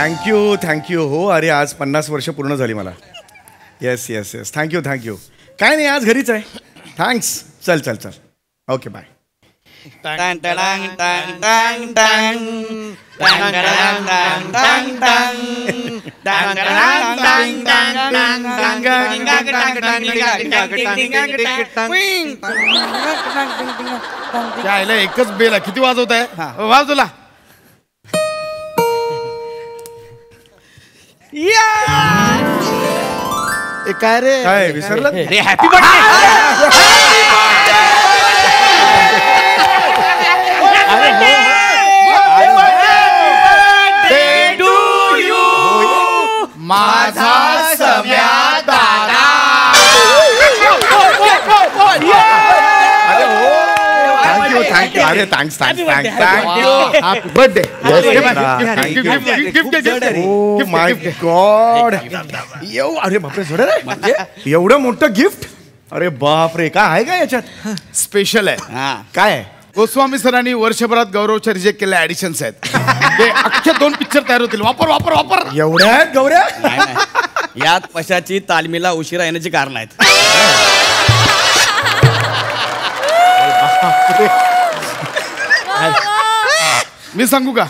Thank you. हो अरे आज 50 वर्ष पूर्ण झाली मला. Yes yes yes thank you. काय नाही आज घरीच आहे. थँक्स. चल ओके बाय. एकच बेल आहे. किती वाजवत आहे? वाज तुला. काय रे काय विसरलं रे? हॅपी बर्थडे टू यू माझा सम्या दादा. थँक्यू. अरे thanks. Happy birthday. Oh my God. अरे बापरे जोडे एवढं मोठं गिफ्ट. अरे बापरे काय आहे का याच्यात? स्पेशल आहे. काय आहे? गोस्वामी सरांनी वर्षभरात गौरवच्या रिजेक्ट केल्या ऍडिशन्स आहेत. ते अख्खे 2 पिक्चर तयार होतील. वापर. एवढ्या आहेत गौऱ्या? यात पशाची तालमीला उशिरा येण्याची कारण आहेत. मी सांगू का?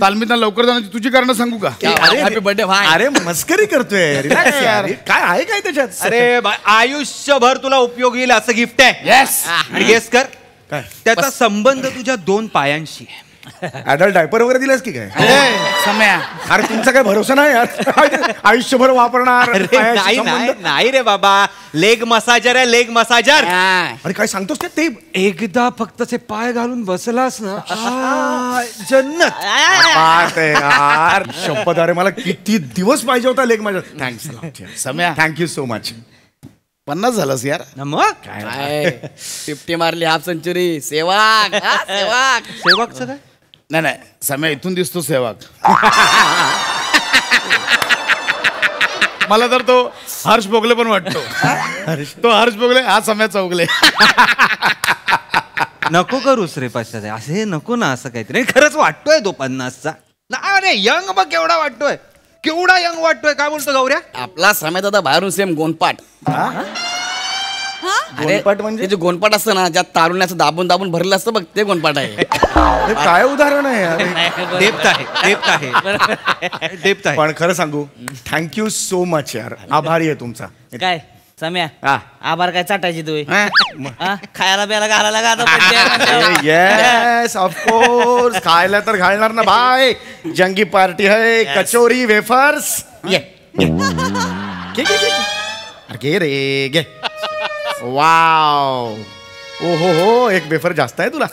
तालमीला लवकर जाण्याची तुझी कारण सांगू का? हॅपी बर्थडे भाई. अरे मस्करी करतोय. रिलॅक्स यार. काय आहे काय त्याच्यात? अरे आयुष्यभर तुला उपयोगी येईल असं गिफ्ट आहे. येस. आणि गेस कर काय त्याचा संबंध तुझ्या 2 पायांशी आहे. ऍडल्ट डायपर वगैरे दिलास की काय? सम्या अरे तुमचा काय भरोसा नाही यार. आयुष्यभर वापरणार. नाही रे बाबा. लेग मसाजर आहे. Leg massager. अरे काय सांगतोस ते? एकदा फक्त ते पाय घालून बसलास ना जन्नत. बात आहे यार. शपथ. अरे मला किती दिवस पाहिजे होता लेग माझ्या. Thanks Samya. Thank you so much. 50 झालंस यार. मग काय 50 मारली हाफ सेंचुरी. सेवाग. सेवकचं काय? नाही सम्या इथून दिसतो सेवाग. मला तर तो हर्ष बोगले पण वाटतो. तो हर्ष बोगले हा सम्या चौगले. नको करूस रे पश्चात. असे नको ना असं काहीतरी. खरंच वाटतोय तो 50चा. अरे यंग बघ केवढा वाटतोय. केवढा यंग वाटतोय. काय बोलतो गौऱ्या? आपला सम्या दादा बाहेरून सेम गोंडपाट. गोंडपाट म्हणजे? जे गोंडपाट असतं ना ज्यात तारुण्याचं दाबून भरलेलं असतं बघ ते गोंडपाट आहे. काय उदाहरण आहे यार? डेप्थ आहे. पण खरं सांगू थँक्यू सो मच यार. आभारी आहे तुमचा. काय सम्या आभार काय चाटायची तू? खायला प्यायला घालायला का? Yes of course. खायला तर घालणार ना भाई. जंगी पार्टी है. कचोरी वेफर्स. घे रे घे. वाव. ओहो एक वेफर जास्त आहे तुला.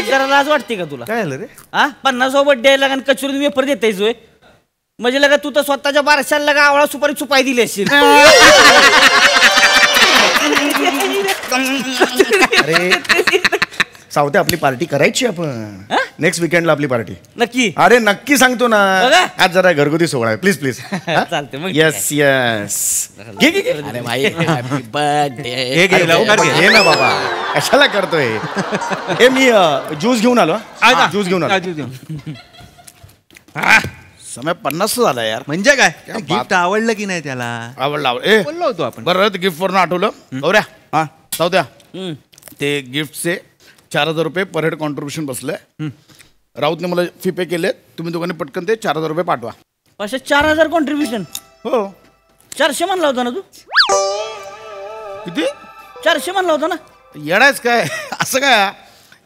जरा लाज वाटते का तुला? काय झालं रे? 50वा बर्थडे लगा कचोरी वेफर देतायच होय. म्हणजे लगा तू तर स्वतःच्या बारशाला लगा आवळा सुपारी चुपाई दिली असेल. अरे सावते आपली पार्टी करायची आपण. नेक्स्ट वीकेंडला आपली पार्टी नक्की. अरे नक्की सांगतो ना. आज जरा घरगुती सोहळा आहे. प्लीज. चालते मग. येस. अरे भाई हॅपी बर्थडे. घे ना बाबा. कशाला करतोय? हे मी ज्यूस घेऊन आलो. ज्यूस घेऊन आलो. समय 50 झाला यार. म्हणजे काय गिफ्ट आवडलं की नाही त्याला? आवडलं. बोललो होतो आपण. बरं गिफ्ट वरून आठवलं गौऱ्या. सावत्या ते गिफ्टचे 4000 रुपये पर हेड कॉन्ट्रीब्युशन बसलंय. राऊतने मला फी पे केले. तुम्ही दोघांनी पटकन ते 4000 रुपये पाठवा. 4000 कॉन्ट्रीब्युशन? हो. 400 म्हणला होता ना तू? किती? 400 म्हणला होता ना? येडायच काय? असं काय?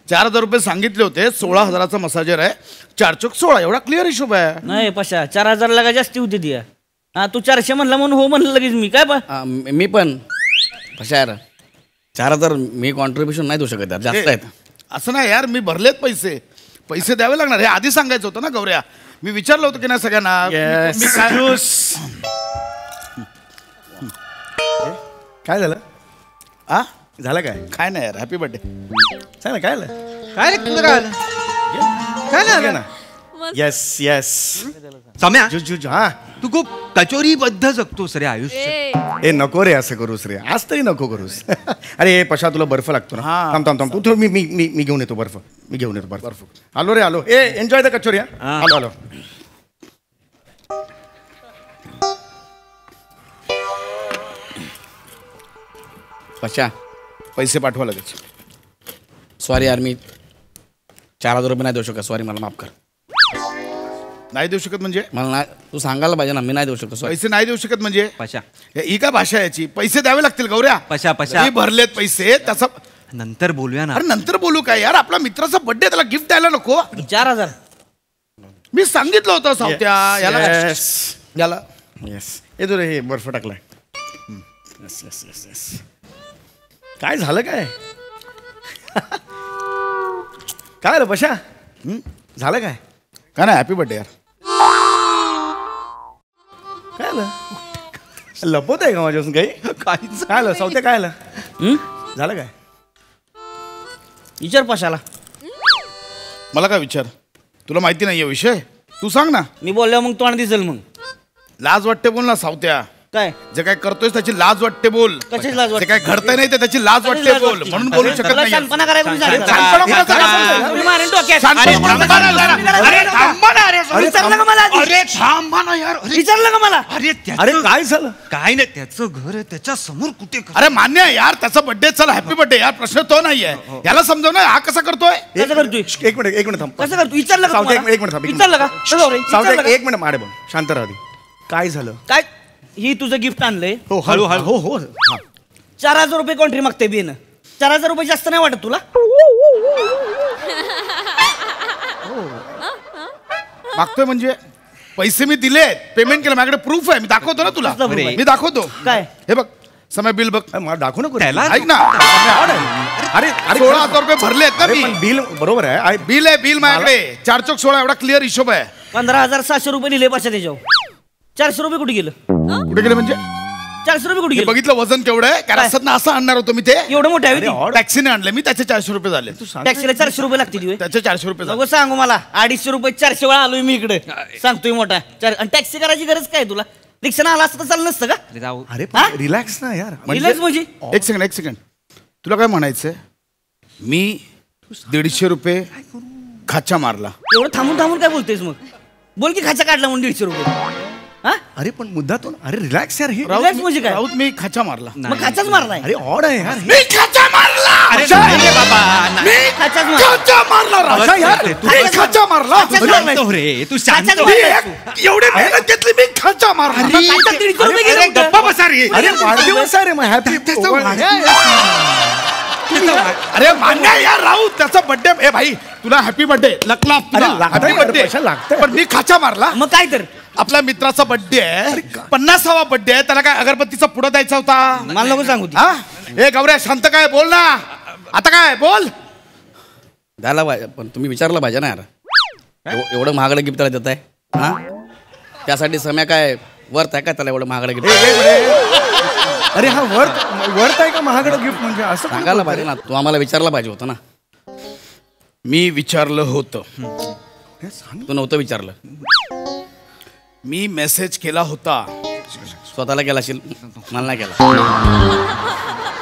4000 रुपये सांगितले होते. 16000चा मसाजर आहे. 4 चोक 16 एवढा क्लिअर हिशोब आहे. नाही पशा 4000 लागा जास्ती होती ती. तू 400 म्हणला म्हणून हो म्हणलं लगेच मी. काय मी पण पशा यार 4000 मी कॉन्ट्रीब्युशन नाही देऊ शकत यार. जास्त आहेत. असं नाही यार. मी भरलेत पैसे द्यावे लागणार. हे आधी सांगायचं होतं ना गौऱ्या. मी विचारलं होतं की नाही सगळ्यांना. काय झालं? झालं काय नाही यार. Happy birthday. सांग ना काय झालं? काय रे तुला काय झालं ना? Yes yes. सम्या हा तू खूप कचोरीबद्ध जगतोस रे आयुष्य. ए नको रे असं करूस रे. आज तरी नको करूस. अरे पशा तुला बर्फ लागतो ना. थांब तू मी घेऊन येतो बर्फ. मी घेऊन येतो बर्फ. आलो रे आलो. ए एन्जॉय द कचोरी. आलो. पशा पैसे पाठवा लगेच. सॉरी यार, मी 4,000 रुपये नाही देऊ शकत. सॉरी, मला माफ कर. नाही देऊ शकत म्हणजे? मला नाही, तू सांगायला पाहिजे ना, मी नाही देऊ शकत. सॉरी. पैसे नाही देऊ शकत म्हणजे? पशा ही का भाषा याची? पैसे द्यावे लागतील गौऱ्या. पशा पशा मी भरलेत पैसे त्याचा. नंतर बोलूया ना. अरे नंतर बोलू काय यार, आपला मित्राचा बर्थडे, त्याला गिफ्ट द्यायला नको? 4,000. मी सांगितलं होतं सावत्या याला Yes. याला. येस, येतो रे, हे बर्फ टाकलाय. Yes yes yes yes. काय झालं काय? काय आलं पशा? झालं काय? काय नाही, हॅपी बर्थडे यार. काय आलं? लपवत आहे का माझ्यापासून काही? काहीच काय आलं सावत्या? काय आलं? झालं काय? विचार पशाला. मला काय विचार? तुला माहिती नाहीये विषय? तू सांग ना. मी बोलल्यावर मग तोंड दिसेल मग. लाज वाटते बोल ना सावत्या. काय जे काय करतोयस त्याची लाज वाटते बोल. कशाची लाज जे वाटते? काय घडतंय नाही ते त्याची लाज वाटते लाज बोल. वाटते? म्हणून बोलू शकत तुला नाही. शानपणा करायला कोणी सांगितलं? शानपणा कोणाचा करायचा? तुम्ही मारेन डोक्यात. शानपणा कोणाचा अरे थांबा ना, अरे विचारलं का मला आधी? अरे थांबा ना यार. विचारलं का मला? अरे अरे काय झालं? काय नाही, त्याचं घर आहे, त्याच्या समोर कुठे अरे मान्य आहे यार, त्याचा बर्थडे, चल हॅपी बर्थडे यार, प्रश्न तो नाहीये. याला समजव ना, हा कसा करतोय? कसं करतोय? एक मिनिट थांब. कसं करतो? विचारलं का सावत्या, तुम्हाला? एक मिनिट थांब, एक मिनिट. विचारलं का? चला रे, विचारलं का? एक मिनिट माडे बघ, शांत राहा. काय झालं? काय ही तुझं गिफ्ट आणलंय? हो हळू. हो 4,000 रुपये कॉन्ट्री मागते बिन. 4,000 रुपये जास्त नाही वाटत तुला? मागतोय म्हणजे? पैसे मी दिले, पेमेंट केलं, माझ्याकडे प्रूफ आहे, मी दाखवतो ना तुला. कसलं proof आहे? मी दाखवतो. काय? हे बघ, समय बिल बघ. मला दाखव ना. त्याला- ऐक ना. अरे 16,000 रुपये भरले आहेत ना मी. बिल बरोबर आहे. बिल आहे, बिल माझ्याकडे 4 चौक 16 एवढा क्लिअर हिशोब आहे. 15,700 रुपये दिले पाशा त्याच्यावर. 400 रुपये कुठे गेलं? कुठे गेले म्हणजे? 400 रुपये कुठे हे गेले? बघितलं वजन केवढं आहे? कारण असं ना असं आणणार होतो मी ते. एवढं मोठं आहे होय टॅक्सीने आणले मी, त्याचे 400 रुपये झाले. टॅक्सीला 400 रुपये लागतील होय? त्याचे 400 रुपये झाले. नको सांगू मला. 250 रुपये 400 वेळा आलोय मी इकडे. सांगतोय मोठा. आणि टॅक्सी करायची गरज काय तुला? रिक्षानं आला असतं तर चाललं नसतं का? जाऊ. अरे हा? रिलॅक्स ना यार. रिलॅक्स म्हणजे? एक सेकंड. तुला काय म्हणायचंय? मी 150 रुपये खाचा मारला. एवढं थांबून काय बोलतोयस मग? बोल की खाचा काढला म्हणून 150 रुपये. हा? अरे पण मुद्दा तो. अरे रिलॅक्स यार. Relax म्हणजे काय? राऊत मी खाचा मारला. मग खाचाच मारलाय. अरे ऑड आहे यार. मी खाचा मारला. अरे अच्छा. नाही रे बाबा, नाही. मी खाचाच मारला. खाचा मारला राजा यार. तू- मी खाचा मारला. खाचाच अरे, मारलाय. शांत हो रे, तू शांत खाचाच हो. मी मारलाय. एवढी मेहनत घेतली, मी खाचा मारला. मग खाचा 150 रुपये गेले अरे कुठं? गप्पा बसा रे. अरे वाढदिवस आहे रे मग हॅपी. अरे मान्य आहे यार राऊत, त्याचा बर्थडे. ए भाई तुला हॅपी बर्थडे. लकला हॅपी बर्थडे. पण मी खाचा मारला. मग काय तर? आपल्या मित्राचा बर्थडे आहे, 50वा बर्थडे आहे, त्याला काय अगरबत्तीचा पुडा द्यायचा होता? मला नको सांगू ती. हा? ए गौऱ्या शांत, काय बोल ना आता. काय बोल? द्यायला पाहिजे, पण तुम्ही विचारलं पाहिजे ना यार. एवढं महागडं गिफ्ट त्याला देत आहे, हा? त्यासाठी समय काय वर्थ आहे का त्याला एवढं महागडं गिफ्ट? अरे हा वर्थ आहे का महागडं गिफ्ट म्हणजे? असं सांगायला पाहिजे ना, तू आम्हाला विचारला पाहिजे होतं ना. मी विचारलं होतं. तू नव्हतं विचारलं. मी मेसेज केला होता. स्वतःला केला असेल, मला नाही केला.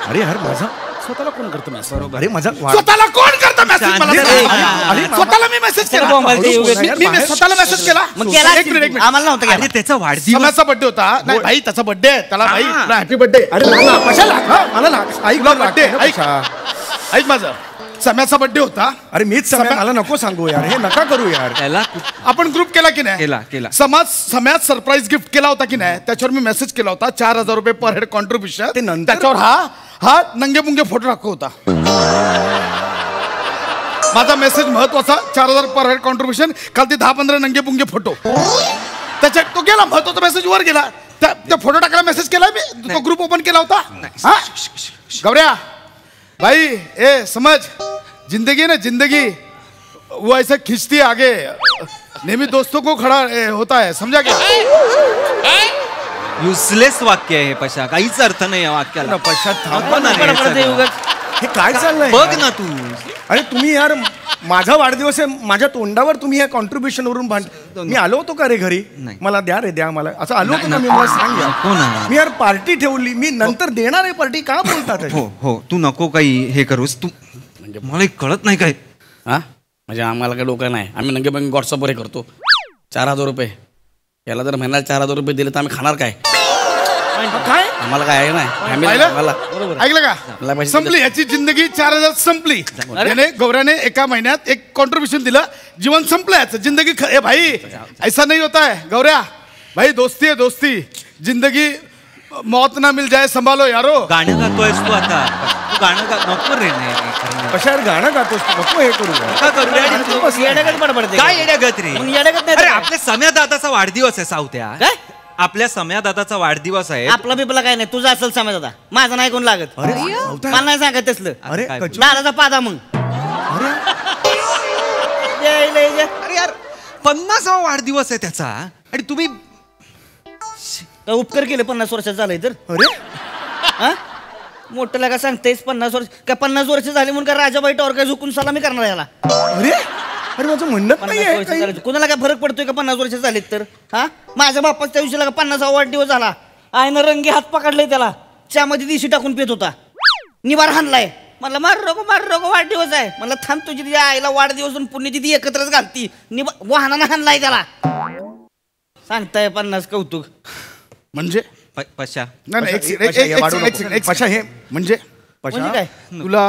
अरे यार माझा स्वतःला कोण करतं मेसेज? अरे माझा स्वतःला कोण करतं मेसेज? मला शांत सांग. राहा. अरे स्वतःला मी मेसेज केला. त्याला बोंबायचं एवढं. मी स्वतःला मेसेज केला. मग केला एक मिनिट. आम्हाला नव्हतं अरे केला. त्याचा वाढदिवस. समाचा बर्थडे होता. नाही भाई त्याचा बर्थडे आहे. त्याला भाई हा. Happy birthday. अरे मला ऐक बर्थडे. ऐक माझं. सम्याचा बर्थडे होता. अरे मीच सम्या, मला नको सांगू यार. हे नका करू यार. त्याला आपण ग्रुप केला की नाही? केला. सम्यात सरप्राईज गिफ्ट केला होता की नाही? त्याच्यावर मी मेसेज केला होता 4,000 रुपये पर हेड कॉन्ट्रीब्युशन. ते नंतर त्याच्यावर हा नंगे मुंगे फोटो टाकत होता. माझा मेसेज महत्वाचा. 4,000 पर हेड कॉन्ट्रीब्युशन. काल ते 10-15 नंगे पुंगे फोटो. त्याच्यात तो गेला, महत्वाचा मेसेज वर गेला. त्या फोटो टाकायला मेसेज केला मी. तो ग्रुप ओपन केला होता. हा? गौऱ्या भाई ए समझ, जिंदगी ना जिंदगी वो ऐसा खींचती है आगे. नेहमी दोस्तों को खड़ा होता है, समझा क्या? युजलेस वाक्य आहे हे पशा. काहीच अर्थ नाही या वाक्याला. नको ना रे बडबड ते सगळं. उगाच. हे काय चाललंय? बघ ना तू. अरे तुम्ही यार, माझा वाढदिवस आहे, माझ्या तोंडावर तुम्ही या कॉन्ट्रीब्युशन वरून मी आलो होतो का रे घरी? नाही. मला द्या रे, द्या मला. असं आलो होतो का मी? मला सांग यार. नको ना. मी यार पार्टी ठेवली, मी नंतर देणार आहे पार्टी. का बोलतात? हो तू नको काही हे करूस. तू म्हणजे मला कळत नाही काय. हा म्हणजे आम्हाला काही डोकं नाही. आम्ही नंगे बंगे व्हॉट्सअपवर हे करतो. 4,000 रुपये याला जर महिन्याला 4,000 रुपये दिले तर आम्ही खाणार काय? काय आम्हाला काय आहे नाही फॅमिली पाहिलं? आम्हाला ऐकलं मला का पाहिजे संपली याची जिंदगी 4000 संपली याने गौऱ्याने एका महिन्यात एक कॉन्ट्रीब्युशन दिलं जीवन संपलं याचं जिंदगी ए भाई ऐसा नहीं होता है गौऱ्या भाई दोस्ती है दोस्ती जिंदगी मौत ना मिल जाए संभालो यारो गाणं गातोयस तू आता तू गाणं नको रे नाही कशा यार गाणं गातोस तू? नको हे करू का करू रे? येड्यागत बडबडते काय येड्यागत रे मग येड्यागत नाही अरे तर काय? आपल्या सम्या दादाचा वाढदिवस आहे सावत्या काय आपल्या सम्या दादाचा वाढदिवस आहे आपला बिपला काय नाही तुझा असेल समज आता माझा नाही कोण लागत अरे मला नाही सांगत तसलं अरे काय? कचू- दादाचा पादा मग ये, ये, ये. अरे यार 50वा वाढदिवस आहे त्याचा आणि तुम्ही काय उपकार केले 50 वर्षात झालंय तर अरे हा मोठं लागा सांगतेस 50 वर्ष काय 50 वर्ष झाले म्हणून काय राजाबाई टॉर काय झुकून सलामी करणार याला अरे अरे माझं म्हणणं 50 नाहीये वर्ष काही. झाले कुणाला काय फरक पडतोय का 50 वर्ष झालेत तर हा माझ्या बापाच त्या दिवशी लागा 50वा वाढदिवस झाला आईनं रंगी हात पकडलाय त्याला चहामध्ये दिशी टाकून पित होता निवार हाणलाय म्हणलं मार रोगो वाढदिवस आहे म्हणलं थांब तुझी तिच्या आईला वाढदिवस आणि पुण्यची ती एकत्रच घालती वाहनानं हाणलाय त्याला सांगताय 50 कौतुक म्हणजे पशा नाही नाही, पशा, एक- पशा, एक- हे एक- वाढू एक- नको. एक- एक- पशा हे म्हणजे म्हणजे पशा काय? तुला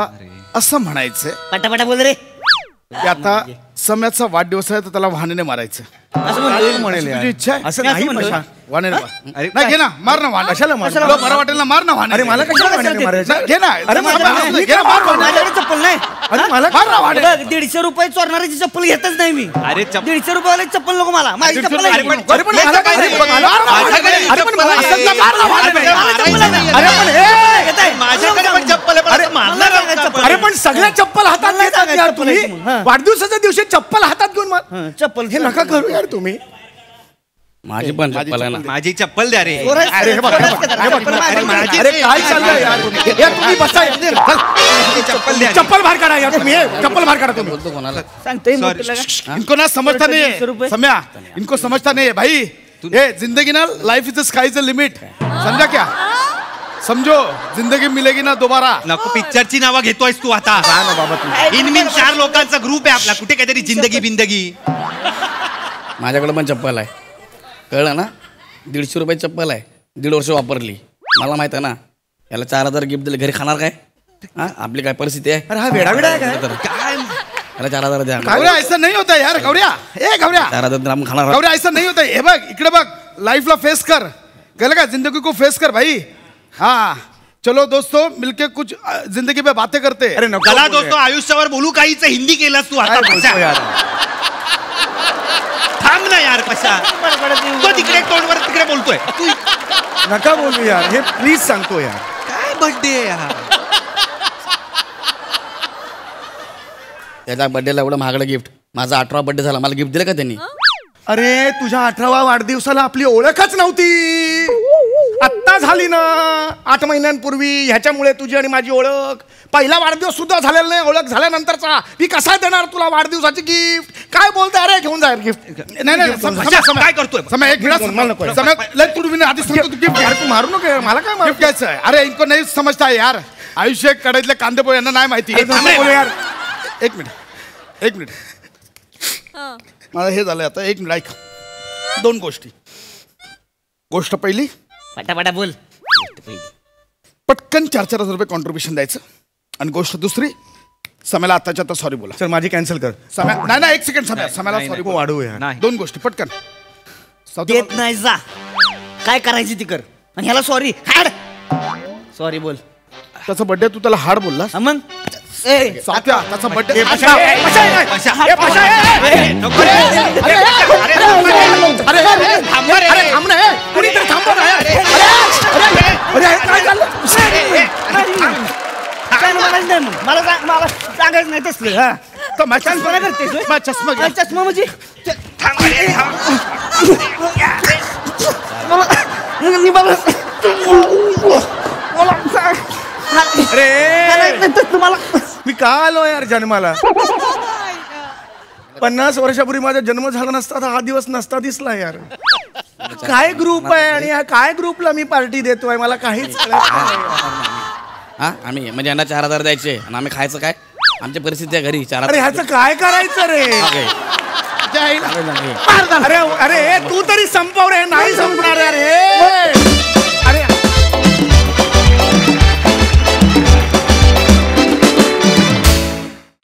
असं म्हणायचंय पटापटा बोल रे की आता सम्याचा वाढदिवस आहे तर त्याला वाहनाने मारायचं असं म्हणतोय म्हणेल तुझी इच्छा आहे असं मी असं नाही म्हणतोय. पशा. वाहनाने अरे नाही घे ना मार ना वाहन कशाला मार? तुला बरं वाटेल ना मार ना वाहन अरे मला कशाला वाहनाने मारायचं? घे ना अरे घे ना मार वाहनाने. माझ्याकडे चप्पल नाही अरे मला मार ना वाहनाने. बघ, 150 रुपये चोरणाऱ्याची चप्पल घेतच नाही मी अरे 150 रुपयाला चप्पल नको मला माझी चप्पल आहे. अरे पण- अरे पण मला काय नाही, मला- माझ्याकडे अरे पण मला चप्पल असं आहे. मार ना वाहनाने. अरे पण येत आहे. माझ्याकडे पण चप्पल आहे, पण असं मारणार मला आहोत का आपण? अरे पण सगळ्या चप्पल हातात मला घेतात सांगायचं यार चप्पल तुम्ही आहे की मग, हा. वाढदिवसाच्या दिवशी चप्पल हातात घेऊन हं, चप्पल हे नका करू यार तुम्ही माझी पण चप्पल आहे ना. माझी चप्पल द्या रे अरे हे बघ, हे बघ, हे बघ. अरे काय चाललंय यार यार तुम्ही बसा यार. चल. माझी चप्पल द्या रे. चप्पल बाहेर काढा यार तुम्ही हे, चप्पल बाहेर काढा तुम्ही बोलतो कोणाला सांगतोय Sorry. मोठं लगा. इनको ना समझता नहीं 150 रुपए. है सम्या इनको समझता नहीं है भाई ये जिंदगी ना life is the sky is the limit समझा क्या समझो जिंदगी मिलेगी ना दोबारा नको पिक्चरची नावं घेतोयस तू आता ना बाबा तू इनमिन 4 लोकांचा ग्रुप आहे आपला कुठे काहीतरी जिंदगी बिंदगी माझ्याकडे पण चप्पल आहे कळलं ना 150 रुपये चप्पल आहे 1.5 वर्ष वापरली मला माहित आहे ना याला 4000 गिफ्ट दिले घरी खाणार काय हा आपली काय परिस्थिती आहे अरे हा वेडा आहे काय तर याला 4000 द्या गौऱ्या ऐसा नहीं होता यार गौऱ्या ए गौऱ्या 4000 तर आपण खाणार गौऱ्या ऐसा नहीं होता हे बघ इकडे बघ लाइफला फेस कर कळलं का जिंदगी को फेस कर भाई हाँ चलो दोस्तों मिलके कुछ जिंदगी पे बातें करते अरे नको चला बोलू दोस्तों आयुष्यावर बोलू काहीच हिंदी केलंस तू आता काय बोलतो पशा. यार थांब ना यार पशा बडबडत येऊ. तो तिकडे तोंडवर तिकडे बोलतोय तू नका बोलू यार हे प्लीज सांगतो यार काय बर्थडे यार त्याच्या बर्थडेला एवढं महागडं गिफ्ट माझा 18वा बर्थडे झाला मला गिफ्ट दिलं का त्यांनी अरे तुझ्या 18वा वाढदिवसाला आपली ओळखच नव्हती आत्ता झाली ना 8 महिन्यांपूर्वी ह्याच्यामुळे तुझी आणि माझी ओळख पहिला वाढदिवस सुद्धा झालेला नाही ओळख झाल्यानंतरचा मी कसा देणार तुला वाढदिवसाची गिफ्ट काय बोलते अरे घेऊन जा गिफ्ट नाही नाही समय काय करतोय समय एक मिनिट मला नको. समय लय तू आधी सांगतो तू गिफ्ट यार तू मारू नको यार, मला काय गिफ्ट घ्यायचं आहे अरे इनको नाही समजता है यार आयुष्य कडाईतले कांदे पोहे यांना नाही माहिती बोलू यार एक मिनिट मला हे झालं आता एक मिनिट ऐक 2 गोष्टी गोष्ट पहिली पटापटा बोल पटकन 4,000 रुपये कॉन्ट्रीब्युशन द्यायचं आणि गोष्ट दुसरी सम्याला आताच्या आता सॉरी बोला चल माझी कॅन्सल कर सम्या नाही नाही एक सेकंड सम्याला नाही, सॉरी नको वाढवू यार नाही 2 गोष्टी पटकन देत नाही जा काय करायची ती कर आणि ह्याला सॉरी हाड सॉरी बोल त्याचा बर्थडे तू त्याला हाड बोललास हा मग ए, सात्या त्याचा बर्थडे पशा. नको रे. थांब रे. कुणीतरी थांबव ना यार. अरे काय झालं काय म्हणायचं नाही मग मला मला सांगायचं नाही तसलं हा तर माझ्या चष्मा करतेस होय? माझा चष्मा घ्या. काय चष्मा म्हणजे थांब रे, थांब. अरे तुम्हाला मी का आलो यार जन्माला 50 वर्षापूर्वी माझा जन्म झाला नसता तर हा दिवस नसता दिसला यार काय ग्रुप आहे आणि ह्या काय ग्रुपला मी पार्टी देतोय मला काहीच कळत नाही. हा आम्ही म्हणजे यांना 4000 द्यायचे आणि आम्ही खायचं काय आमची परिस्थिती आहे घरी 4000 अरे ह्याचं काय करायचं रे जय हिंद. अरे अरे तू तरी संपव रे नाही संपव